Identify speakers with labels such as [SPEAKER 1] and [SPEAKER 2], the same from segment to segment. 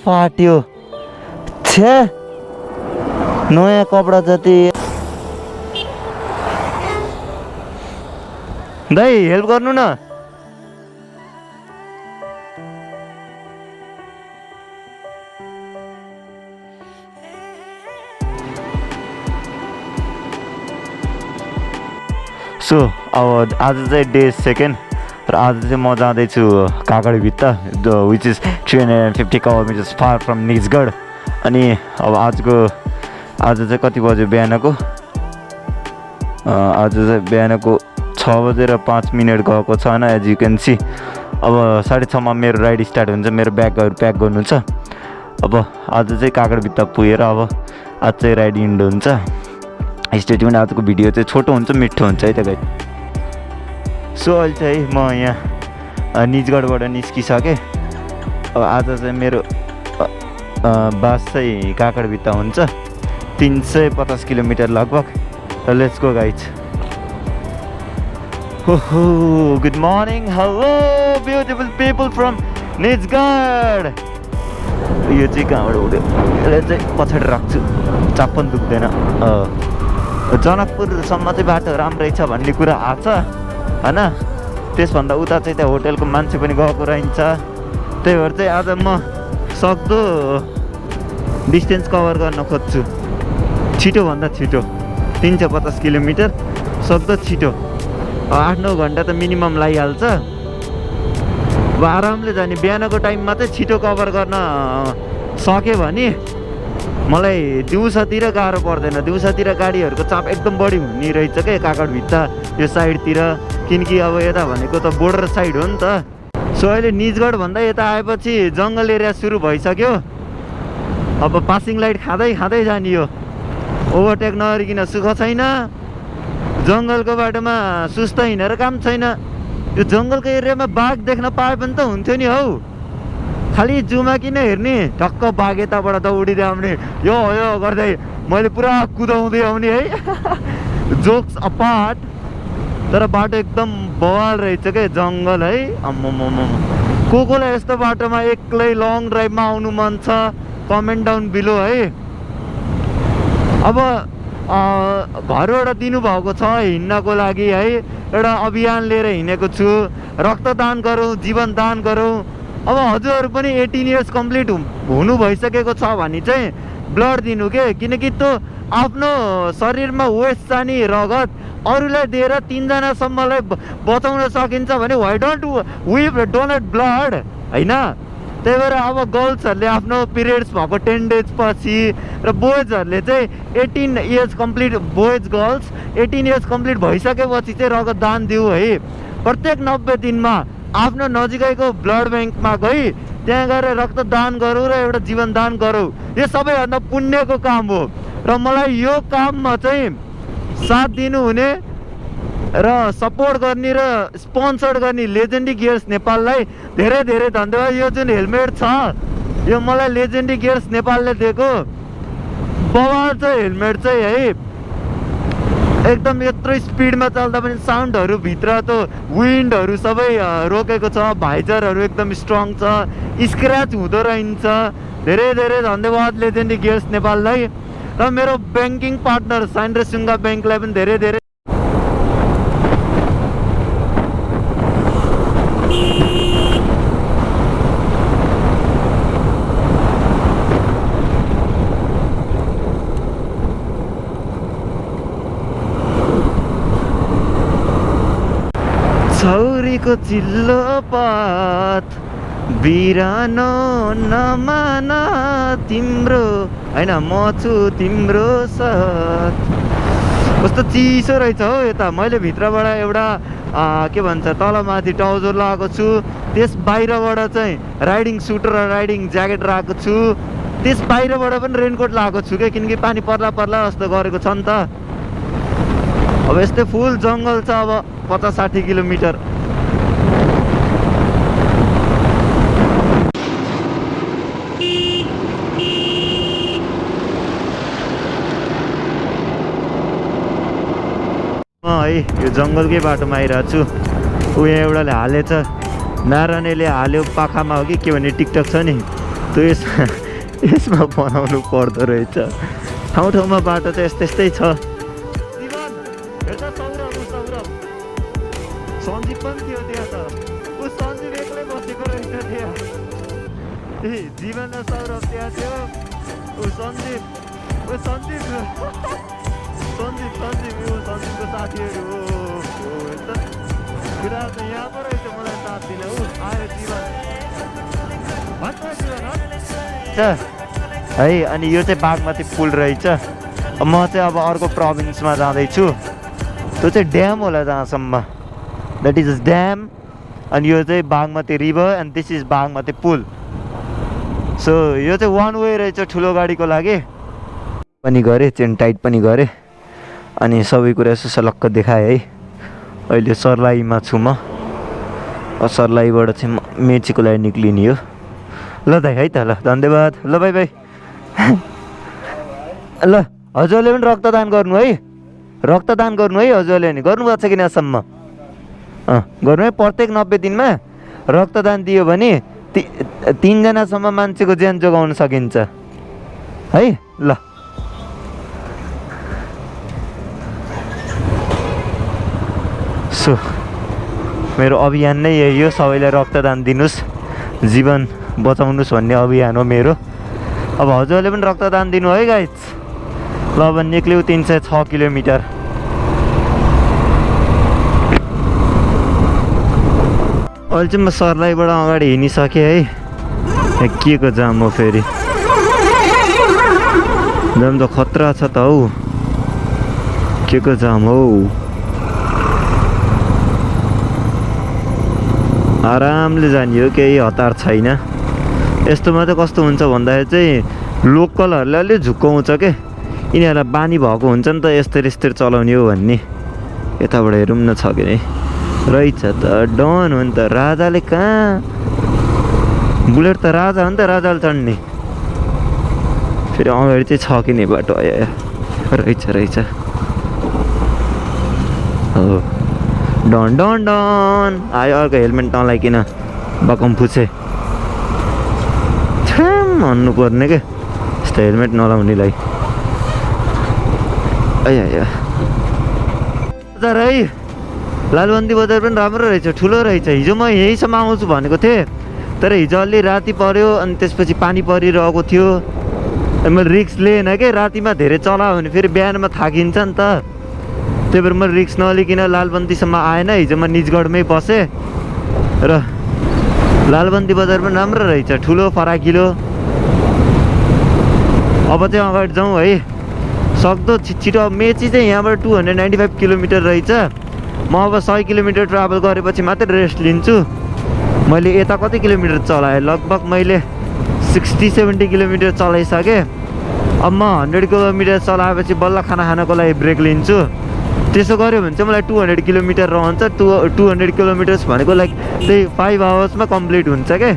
[SPEAKER 1] फाट्यो छे नयाँ कपडा जति दाइ हेल्प गर्नु न सो अब आज चाहिँ डे 2 र आज चाहिँ म जाँदैछु Kakarbhitta which is 350 kilometres far from Nijgadh अनि अब आज चाहिँ कति बज्यो बिहानको आज चाहिँ बिहानको 6:05 गएको छ होइन एज यु क्यान सी अब 6:30 मेरो राइड स्टार्ट हुन्छ मेरो ब्यागहरू प्याक गर्नु छ अब आज चाहिँ काकडभित्ता पुगेर अब आज चाहिँ राइड इन्ड हुन्छ स्टेट्युन आजको भिडियो चाहिँ छोटो हुन्छ मिठो हुन्छ है त गाइस सो अहिले चाहिँ म यहाँ निजगढबाट निस्किसकेँ अब आज चाहिँ मेरो बास चाहिँ काकडभित्ता हुन्छ 350 किलोमिटर लगभग र लेट्स गो गाइस हो good morning hello beautiful people from Nijgadh यो चाहिँ कहाँबाट उड्यो यसलाई चाहिँ पछाडि राख्छु चाप पनि दुख्दैन जनकपुरसम्म चाहिँ बाटो राम्रै छ भन्ने कुरा आएको छ होइन त्यसभन्दा उता चाहिँ त्यहाँ होटेलको मान्छे पनि गएको रहन्छ त्यही भएर चाहिँ आज म सक्दो डिस्टेन्स कभर गर्न खोज्छु छिटोभन्दा छिटो 350 किलोमिटर सक्दो छिटो 8-9 घन्टा त मिनिमम लागिहाल्छ अब आरामले जाने बिहानको टाइममा चाहिँ छिटो कभर गर्न सक्यो भने मलाई दिउँसोतिर गाह्रो पर्दैन दिउँसोतिर गाडीहरूको चाप एकदम बढी हुने रहेछ क्या काकडभित्ता यो साइडतिर किनकि अब यता भनेको त बोर्डर साइड हो नि त सो अहिले निजगढ भन्दा यता आएपछि जङ्गल एरिया सुरु भइसक्यो अब पासिङ लाइट खाँदै खाँदै जाने यो ओभरटेक नगरिकन सुख छैन जङ्गलको बाटोमा सुस्त हिँडेर काम छैन यो जङ्गलको एरियामा बाघ देख्न पाए पनि त हुन्थ्यो नि हौ खालि जुमा किन हेर्ने टक्क बाघ यताबाट दौडिँदै आउने यो गर्दै मैले पुरा कुदाउँदै आउने है जोक्स अपार्ट तर बाटो एकदम बवाल रहेछ क्या जङ्गल है आम्माम कोलाई यस्तो बाटोमा एक्लै लङ ड्राइभमा आउनु मन छ कमेन्ट डाउन बिलो है अब घरबाट दिनुभएको छ हिँड्नको लागि है एउटा अभियान लिएर हिँडेको छु रक्तदान गरौँ जीवन दान गरौँ अब हजुरहरू पनि 18 इयर्स कम्प्लिट हुनु भइसकेको छ भने चाहिँ ब्लड दिनु के किनकि त्यो आफ्नो शरीरमा वेस्ट जाने रगत अरूलाई दिएर 3 जनासम्मलाई बचाउन सकिन्छ भने why don't we donate blood होइन त्यही भएर अब गर्ल्सहरूले आफ्नो पिरियड्स भएको 10 डेज पछि र बोइजहरूले चाहिँ 18 years complete boys girls 18 years complete भइसकेपछि चाहिँ रगत दान दिऊ है प्रत्येक 90 दिनमा आफ्नो नजिकैको ब्लड ब्याङ्कमा गई त्यहाँ गएर रक्तदान गरौँ र एउटा जीवन दान गरौँ यो सबैभन्दा पुण्यको काम हो र मलाई यो काममा चाहिँ साथ दिनुहुने र सपोर्ट गर्ने र स्पोन्सर गर्ने लेजेन्डी गियर्स नेपाललाई धेरै धेरै धन्यवाद यो जुन हेलमेट छ यो मलाई लेजेन्डी गियर्स नेपालले दिएको बवाल चाहिँ हेलमेट चाहिँ है एकदम यत्रो स्पिडमा चल्दा पनि साउन्डहरू भित्र त विन्डहरू सबै रोकेको छ भाइजरहरू एकदम स्ट्रङ छ स्क्रैच हुँदो रहन्छ धेरै धेरै धन्यवाद लेजेन्डी गियर्स नेपाललाई र मेरो ब्याङ्किङ पार्टनर साइन्ड्रे सुङ्गा ब्याङ्कलाई पनि धेरै धेरै छौरीको चिल्लो पात बिरानो नमान तिम्रो होइन म छु तिम्रो साथ कस्तो चिसो रहेछ हो यता मैले भित्रबाट एउटा के भन्छ तलमाथि ट्राउजर लगाएको छु त्यस बाहिरबाट चाहिँ राइडिङ सुट र राइडिङ ज्याकेट लगाएको छु त्यस बाहिरबाट पनि रेनकोट लगाएको छु क्या किनकि पानी पर्ला पर्ला जस्तो गरेको छ नि त अब यस्तै फुल जङ्गल छ अब 50-60 किलोमिटर है यो जङ्गलकै बाटोमा आइरहेको छु ऊ यहाँ एउटाले हालेछ, नारायणले हाल्यो पाखामा हो कि के भन्ने टिकटक छ नि, त्यो यसमा बनाउनु पर्दो रहेछ। ठाउँ ठाउँमा बाटो चाहिँ यस्तै छ। सञ्जीव पनि थियो त्यहाँ त, ऊ सञ्जीव एक्लै बसेको रहेछ त्यहाँ। ए जीवन र सौरभ त्यहाँ थियो, ऊ सञ्जीव सञ्जीवको साथीहरू हो। कुरा त यहाँ पो रहेछ, मलाई साथ दिन ऊ आयो जीवन है। अनि यो चाहिँ बागमती पुल रहेछ। म चाहिँ अब अर्को प्रोभिन्समा जाँदैछु, त्यो चाहिँ ड्याम होला जहाँसम्म, द्याट इज ड्याम। अनि यो चाहिँ Bagmati river and this is Bagmati पुल। सो यो चाहिँ वान वे रहेछ ठुलो गाडीको लागि। पनि गरेँ, चेन टाइट पनि गरेँ, अनि सबै कुरा यसो सलक्क देखाएँ है। अहिले सर्लाहीमा छु म, सर्लाहीबाट चाहिँ म मेचीको लागि निक्लिने हो। ल दाइ है त, ल धन्यवाद, ल बाई बाई। ल हजुरले पनि रक्तदान गर्नु है, रक्तदान गर्नु है हजुरले नि, गर्नुभएको छ कि यहाँसम्म? गर्नु है। प्रत्येक 90 दिनमा रक्तदान दियो भने 3 जनासम्म मान्छेको ज्यान जोगाउन सकिन्छ है। ल सो मेरो अभियान नै यही हो, सबैलाई रक्तदान दिनुहोस्, जीवन बचाउनुहोस् भन्ने अभियान हो मेरो। अब हजुरले पनि रक्तदान दिनु है गाइज। ल अब निक्ल्यौँ 306 किलोमिटर। अहिले चाहिँ म सर्लाहीबाट अगाडि हिँडिसकेँ है। के को जाम हो फेरि, जाम त खतरा छ त हौ, के को जाम हौ। आरामले जाने हो, केही हतार छैन। यस्तोमा चाहिँ कस्तो हुन्छ भन्दाखेरि चाहिँ लोकलहरूले अलि झुक्काउँछ के, यिनीहरूलाई बानी भएको हुन्छ नि त यस्तरी चलाउने हो भन्ने। यताबाट हेरौँ न छ कि नै रहेछ त, डन हो नि त। राजाले कहाँ, बुलेट त राजा हो नि त, राजाले चढ्ने। फेरि अगाडि चाहिँ छ कि नै बाटो, आयो रहेछ हो। डन डन डन आयो अर्को हेलमेट नलाइकन बकम फुसे भन्नु पर्ने के, यस्तो हेलमेट नलाउनेलाई। आयो बजार है, लालबन्दी बजार पनि राम्रो रहेछ, ठुलो रहेछ। हिजो म यहीँसम्म आउँछु भनेको थिएँ, तर हिजो अलि राति पऱ्यो, अनि त्यसपछि पानी परिरहेको थियो। मैले रिक्स लिएन कि, रातिमा धेरै चलायो भने फेरि बिहानमा थाकिन्छ नि त, त्यही भएर मैले रिक्स नलिकन लालबन्दीसम्म आएन। हिजो म निजगढमै बसेँ र लालबन्दी बजार पनि राम्रो रहेछ, ठुलो फराकिलो। अब चाहिँ अगाडि जाउँ है, सक्दो छिटो। अब मेची चाहिँ यहाँबाट 295 किलोमिटर रहेछ। म अब 100 किलोमिटर ट्राभल गरेपछि मात्रै रेस्ट लिन्छु। मैले यता कति किलोमिटर चलाएँ, लगभग मैले 60-70 किलोमिटर चलाइसकेँ। अब म 100 किलोमिटर चलाएपछि बल्ल खाना खानको लागि ब्रेक लिन्छु। त्यसो गऱ्यो भने चाहिँ मलाई 200 किलोमिटर रहन्छ। 200 किलोमिटर्स भनेको लाइक त्यही 5 आवर्समा कम्प्लिट हुन्छ क्या।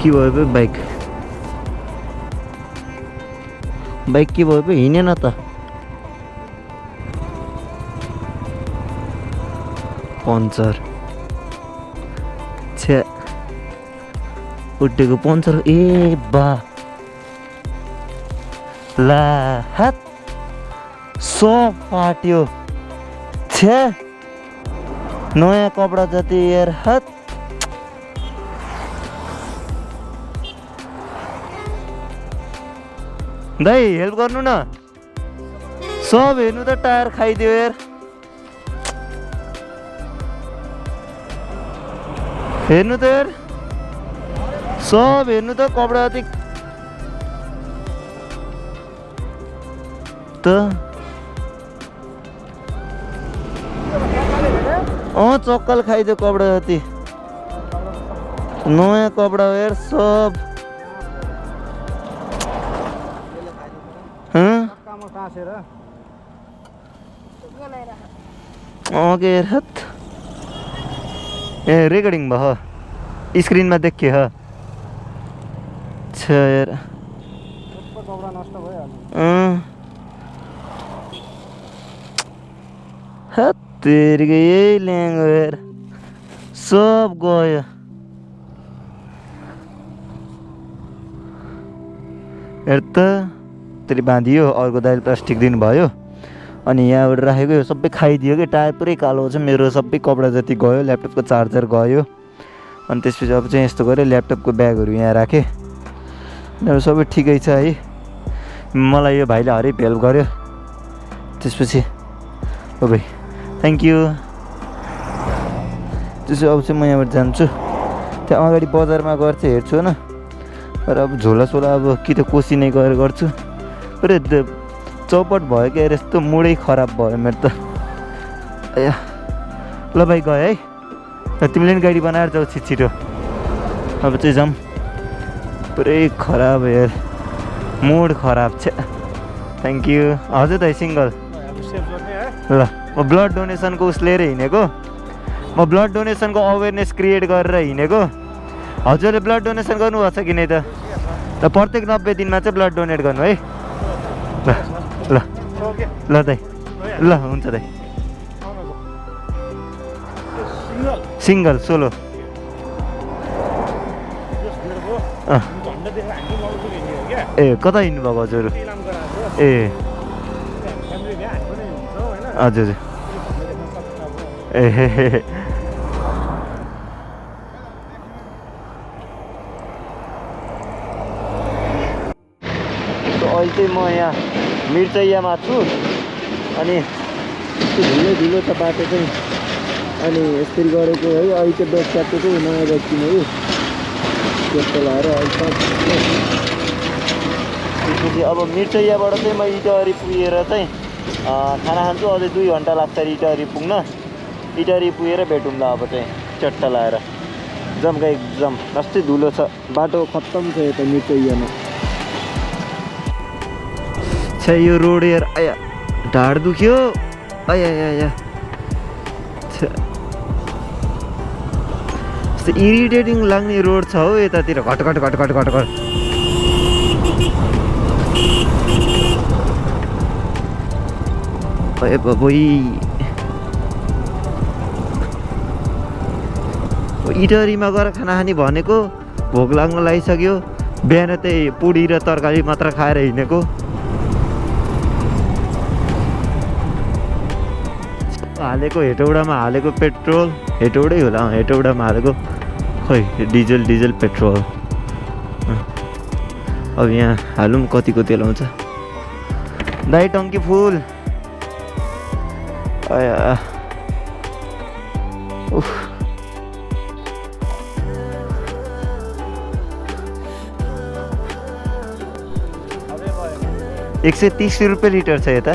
[SPEAKER 1] के भयो बे बाइक के भयो बे, हिँडेन त। पङ्चर छ्या, उठेको पङ्चर। ए बा ला हात सब फाट्यो छ्या, नयाँ कपडा जति यार। हात दाइ हेल्प गर्नु न, सब हेर्नु त टायर खाइदियो यार। हेर्नु त यार, सब हेर्नु त कपडा जति त। चक्कल खाइदियो कपडा जति, नयाँ कपडा यार सब। के हत ए रेकर्डिङ भयो, स्क्रिनमा देखियो ह। यार हत तेरिको यही ल्याङ्गो सब गयो। हेर त त्यसले बाँधियो, अर्को दाइले प्लास्टिक दिनुभयो अनि यहाँबाट राखेको यो सबै खाइदियो कि टायर पुरै कालो छ। मेरो सबै कपडा जति गयो, ल्यापटपको चार्जर गयो। अनि त्यसपछि अब चाहिँ यस्तो गरेँ, ल्यापटपको ब्यागहरू यहाँ राखेँ। मेरो सबै ठिकै छ है। मलाई यो भाइले हरेक हेल्प गर्यो। त्यसपछि ओ भाइ थ्याङ्क यू। त्यसो अब चाहिँ म यहाँबाट जान्छु। त्यहाँ अगाडि बजारमा गएर चाहिँ हेर्छु होइन। तर अब झोलासोला अब कि त कोसी नै गएर गर्छु। पुरै चौपट भयो क्या, यस्तो मुडै खराब भयो मेरो त। ए ल भाइ गयो है। तिमीले नि गाडी बनाएर जाऊ छिटो। अब चाहिँ जाऊँ। पुरै खराब यार, मुड खराब छ। Thank you. हजुर दाइ सिङ्गल। ल म ब्लड डोनेसनको उस लिएर हिँडेको। म ब्लड डोनेसनको अवेरनेस क्रिएट गरेर हिँडेको। हजुरले ब्लड डोनेसन गर्नुभएको छ कि नै त? प्रत्येक 90 दिनमा चाहिँ ब्लड डोनेट गर्नु है। ल ल ल दाइ, ल हुन्छ दाइ। Single solo. ए कता हिँड्नुभएको हजुर? ए हजुर ए अहिले चाहिँ म यहाँ मिर्चैयामा छु। अनि ढिलो छ बाटो चाहिँ। अनि यसरी गरेको है। अहिले चाहिँ ब्याग च्याप्टो चाहिँ नयाँ ब्याग किनेँ त्यस्तो लाएर अहिले। त्यसपछि अब मिर्चैयाबाट चाहिँ म इटहरी पुगेर चाहिँ खाना खान्छु। अझै 2 घन्टा लाग्छ इटहरी पुग्न। इटहरी पुगेर भेटौँला अब चाहिँ चट्टा लाएर। जम्का एकदम कस्तै धुलो छ, बाटो खत्तम छ यता मिर्चैयामा। छ्या यो रोड यार, आया ढाड दुख्यो। आया या यस्तो इरिटेटिङ लाग्ने रोड छ हौ यतातिर। घट घट घट घट घट घट। ए बाबोई, इटहरीमा गएर खाना खाने भनेको भोक लाग्न लागिसक्यो। बिहान त्यही पुडी र तरकारी मात्र खाएर हिँडेको। हालेको हेटौडामा हालेको पेट्रोल, हेटौडै होला, हेटौडामा हालेको खै डिजल पेट्रोल। अब यहाँ हालौँ कतिको तेल आउँछ। दाइ टङ्की फुल। आया उफ 130 रुपियाँ लिटर छ यता।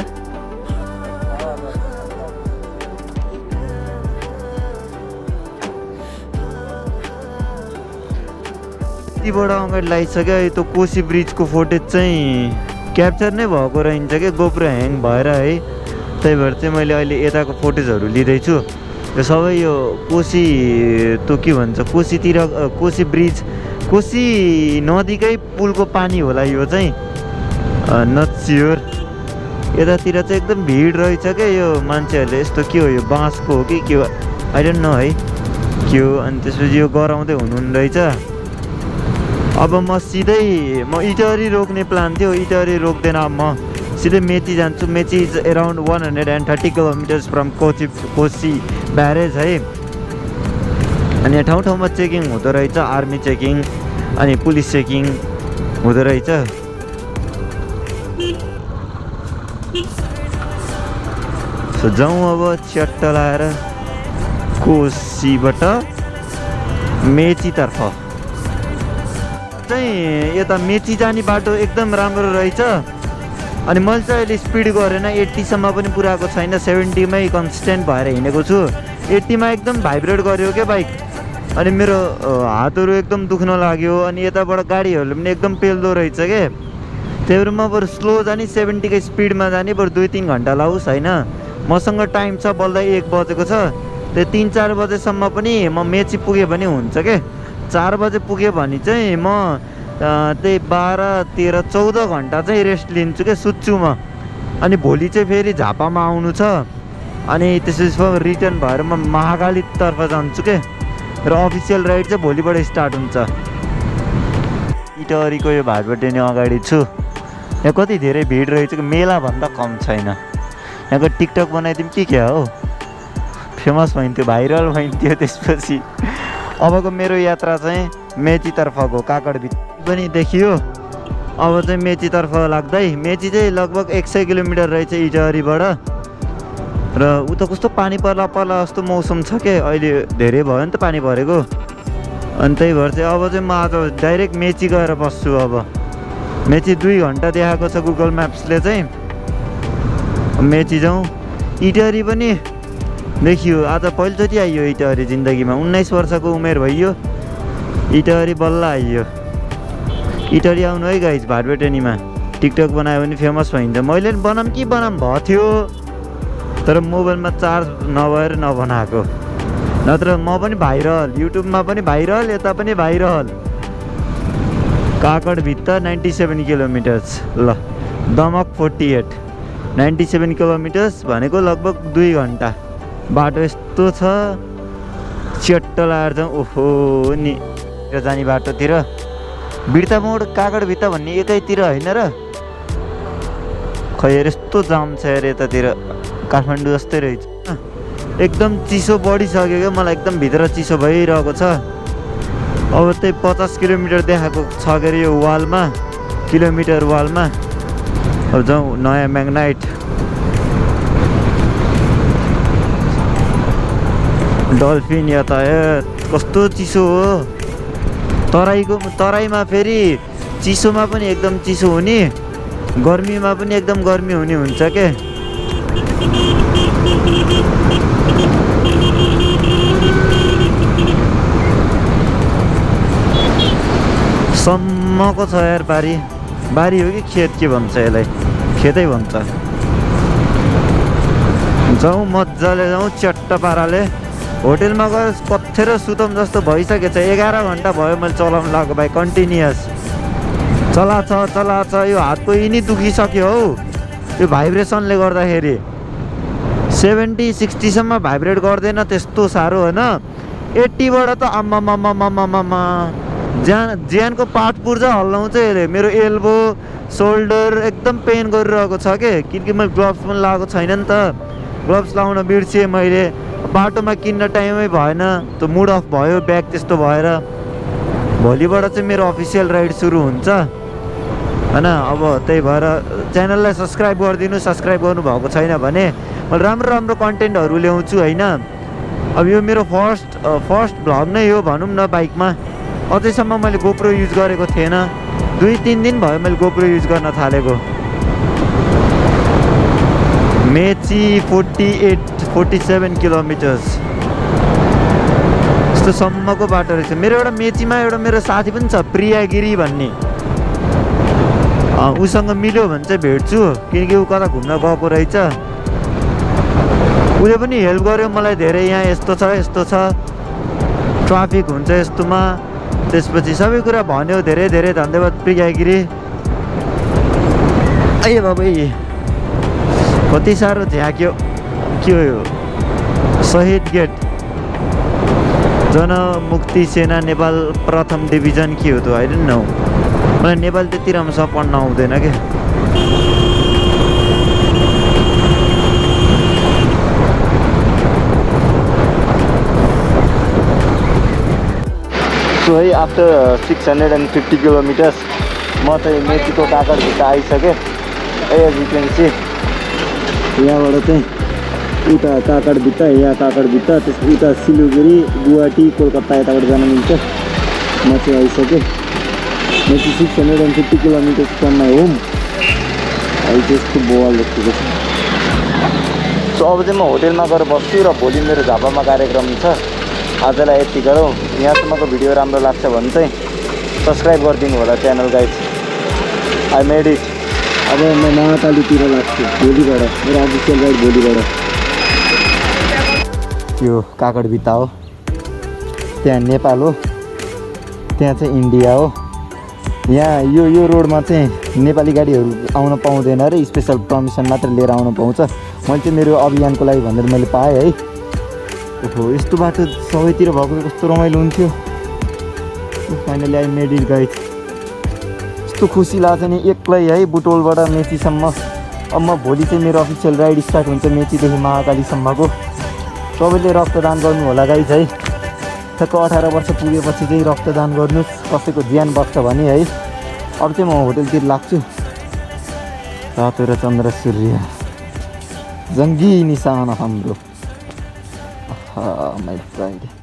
[SPEAKER 1] यतिबाट अगाडि लागिसक्यो। त्यो कोसी ब्रिजको फुटेज चाहिँ क्याप्चर नै भएको रहन्छ क्या, गोप्रो ह्याङ भएर है। त्यही भएर चाहिँ मैले अहिले यताको फुटेजहरू लिँदैछु। यो सबै यो कोसी त्यो के भन्छ, कोसीतिर कोसी ब्रिज, कोसी नदीकै पुलको पानी होला यो चाहिँ। Not sure. यतातिर चाहिँ एकदम भिड रहेछ क्या। यो मान्छेहरूले यस्तो के हो, यो बाँसको हो कि के हो आई डोन्ट नो है के हो। अनि त्यसपछि यो गराउँदै हुनुहुन्न रहेछ। अब म इटहरी रोक्ने प्लान थियो, इटहरी रोक्दैन। म सिधै मेची जान्छु। Mechi is around 130 kilometres from Koshi barrage है। अनि यहाँ ठाउँ ठाउँमा चेकिङ हुँदो रहेछ, आर्मी चेकिङ अनि पुलिस चेकिङ हुँदो रहेछ। सो जाउँ अब च्याट्ट लाएर कोसीबाट मेचीतर्फ चाहिँ। यता मेची जाने बाटो एकदम राम्रो रहेछ। अनि मैले चाहिँ अहिले स्पिड गरेन, 80सम्म पनि पुऱ्याएको छैन, 70मै कन्सिस्टेन्ट भएर हिँडेको छु। 80मा एकदम भाइब्रेट गर्यो क्या बाइक। अनि मेरो हातहरू एकदम दुख्न लाग्यो। अनि यताबाट गाडीहरूले पनि एकदम पेल्दो रहेछ क्या। त्यही भएर म बरु स्लो जाने, 70कै स्पिडमा जाने, बरु 2-3 घन्टा लाओस् होइन। मसँग टाइम छ, बल्दै 1 बजेको छ। त्यो 3-4 बजेसम्म पनि म मेची पुगेँ भने हुन्छ क्या। 4 बजे पुग्यो भने चाहिँ म त्यही 12, 13, 14 घन्टा चाहिँ रेस्ट लिन्छु क्या, सुत्छु म। अनि भोलि चाहिँ फेरि झापामा आउनु छ। अनि त्यसपछि रिटर्न भएर म महाकालीतर्फ जान्छु के। र अफिसियल राइड चाहिँ भोलिबाट स्टार्ट हुन्छ। इटहरीको यो भाटबटेनी अगाडि छु। यहाँ कति धेरै भिड रहेछ कि मेलाभन्दा कम छैन। यहाँको टिकटक बनाइदिउँ कि क्या हो, फेमस भइन्थ्यो, भाइरल भइन्थ्यो। त्यसपछि अबको मेरो यात्रा चाहिँ मेचीतर्फको काकडभित्र पनि देखियो। अब चाहिँ मेचीतर्फ लाग्दै, मेची चाहिँ लगभग 100 किलोमिटर रहेछ इटहरीबाट। र उता कस्तो पानी पर्ला जस्तो मौसम छ के, अहिले धेरै भयो नि त पानी परेको। अनि त्यही भएर चाहिँ अब चाहिँ म आज डाइरेक्ट मेची गएर बस्छु। अब मेची 2 घन्टा देखाएको छ गुगल म्याप्सले चाहिँ। मेची जाउँ। इटहरी पनि देखियो, आज पहिलोचोटि आइयो इटहरी जिन्दगीमा। 19 वर्षको उमेर भइयो, इटहरी बल्ल आइयो। इटहरी आउनु है गाइज भाटबटेनीमा। टिकटक बनायो भने फेमस भइन्छ। मैले पनि बनाऊँ कि बनाऊँ भएको थियो, तर मोबाइलमा चार्ज नभएर नबनाएको। नत्र म पनि भाइरल, युट्युबमा पनि भाइरल, यता पनि भाइरल। काकडभित्र 97 किलोमिटर्स। ल दमक 48, 97 किलोमिटर्स भनेको लगभग 2 घन्टा। बाटो यस्तो छ, च्याट्ट लाएर जाउँ। ओहो नि जाने बाटोतिर बिर्ता मोड काकडभित्र भन्ने एकैतिर होइन र? खै यस्तो जाम छ यार यतातिर, काठमाडौँ जस्तै रहेछ। एकदम चिसो बढिसक्यो क्या, मलाई एकदम भित्र चिसो भइरहेको छ। अब त्यही 50 किलोमिटर देखाएको छ के अरे यो वालमा, किलोमिटर वालमा। अब जाउँ नयाँ म्याग्नाइट। डल्फिन यातायात कस्तो चिसो हो। तराईमा फेरि चिसोमा पनि एकदम चिसो हुने, गर्मीमा पनि एकदम गर्मी हुने हुन्छ के। सम्मको छ यार बारी। बारी हो कि खेत के भन्छ यसलाई? खेतै भन्छ। जाउँ मजाले जाउँ च्याट्ट पाराले। होटेलमा गएर पत्थेर सुतौँ जस्तो भइसकेको छ। 11 घन्टा भयो मैले चलाउनु लाग्यो भाइ, कन्टिन्युस चला छ। यो हातको यिनी दुखिसक्यो हौ यो भाइब्रेसनले गर्दाखेरि। 70-60सम्म भाइब्रेट गर्दैन त्यस्तो साह्रो होइन। 80बाट त आम्मामामामामामा ज्यानको पार्ट पुर्जा हल्लाउँछ यसले। मेरो एल्बो सोल्डर एकदम पेन गरिरहेको छ के, किनकि मैले ग्लोभ्स पनि लगाएको छैन नि त। ग्लोभ्स लगाउन बिर्सेँ मैले, बाटोमा किन्न टाइमै भएन, त मुड अफ भयो ब्याग त्यस्तो भएर। भोलिबाट चाहिँ मेरो अफिसियल राइड सुरु हुन्छ होइन। अब त्यही भएर च्यानललाई सब्सक्राइब गरिदिनु। सब्सक्राइब गर्नुभएको छैन भने मैले राम्रो कन्टेन्टहरू ल्याउँछु होइन। अब यो मेरो फर्स्ट भ्लग नै हो भनौँ न बाइकमा। अझैसम्म मैले गोप्रो युज गरेको थिएन। 2-3 दिन भयो मैले गोप्रो युज गर्न थालेको। मेची 47 किलोमिटर्स यस्तो सम्मको बाटो रहेछ। मेरो एउटा मेचीमा एउटा मेरो साथी पनि छ प्रियागिरी भन्ने। उसँग मिल्यो भने चाहिँ भेट्छु, किनकि ऊ कता घुम्न गएको रहेछ। उसले पनि हेल्प गर्यो मलाई धेरै। यहाँ यस्तो छ ट्राफिक हुन्छ यस्तोमा। त्यसपछि सबै कुरा भन्यो। धेरै धन्यवाद प्रियागिरी। ए बाबै कति साह्रो झ्याक्यो। के हो यो? शहीद गेट, जनमुक्ति सेना नेपाल प्रथम डिभिजन के हो त? I don't know. मलाई नेपाल त्यति राम्रोसँग पढ्न आउँदैन के। सो है आफ्टर 650 किलोमिटर्स म चाहिँ मेचीको काकडभित्र आइसकेँ। एज यु क्यान सी यहाँबाट चाहिँ उता काकडभित्र, यहाँ काकडभित्र, त्यस उता सिलगढी गुवाहाटी कोलकाता यताबाट जान मिल्छ। म चाहिँ आइसकेँ। Mechi 650 kilometres from my home. अहिले चाहिँ यस्तो बोवाल जस्तो छ। सो अब चाहिँ म होटेलमा गएर बस्छु र भोलि मेरो झापामा कार्यक्रम छ। आजलाई यति गरौँ। यहाँसम्मको भिडियो राम्रो लाग्छ भने चाहिँ सब्सक्राइब गरिदिनु होला channel guys. I made it. अब म महाकालीतिर लाग्छु भोलिबाट। मेरो अफिसियल राइड भोलिबाट। यो काकडभित्र हो, त्यहाँ नेपाल हो, त्यहाँ चाहिँ इन्डिया हो। यहाँ यो रोडमा चाहिँ नेपाली गाडीहरू आउन पाउँदैन र स्पेसल पर्मिसन मात्र लिएर आउन पाउँछ। मैले चाहिँ मेरो अभियानको लागि भनेर मैले पाएँ है। ओहो यस्तो बाटो सबैतिर भएको भए कस्तो रमाइलो हुन्थ्यो। Finally I made it guide. यस्तो खुसी लाग्छ नि एक्लै है बुटोलबाट मेचीसम्म। अब म भोलि चाहिँ मेरो अफिसियल राइड स्टार्ट हुन्छ मेचीदेखि महाकालीसम्मको। सबैले रक्तदान गर्नु होला गाइज है। ठ्याक्क 18 वर्ष पुगेपछि चाहिँ रक्तदान गर्नुहोस्, कसैको ज्यान बच्छ भने है। अब चाहिँ म होटलतिर लाग्छु। रातो र चन्द्र सूर्य जङ्गी निशान हाम्रो। My friend.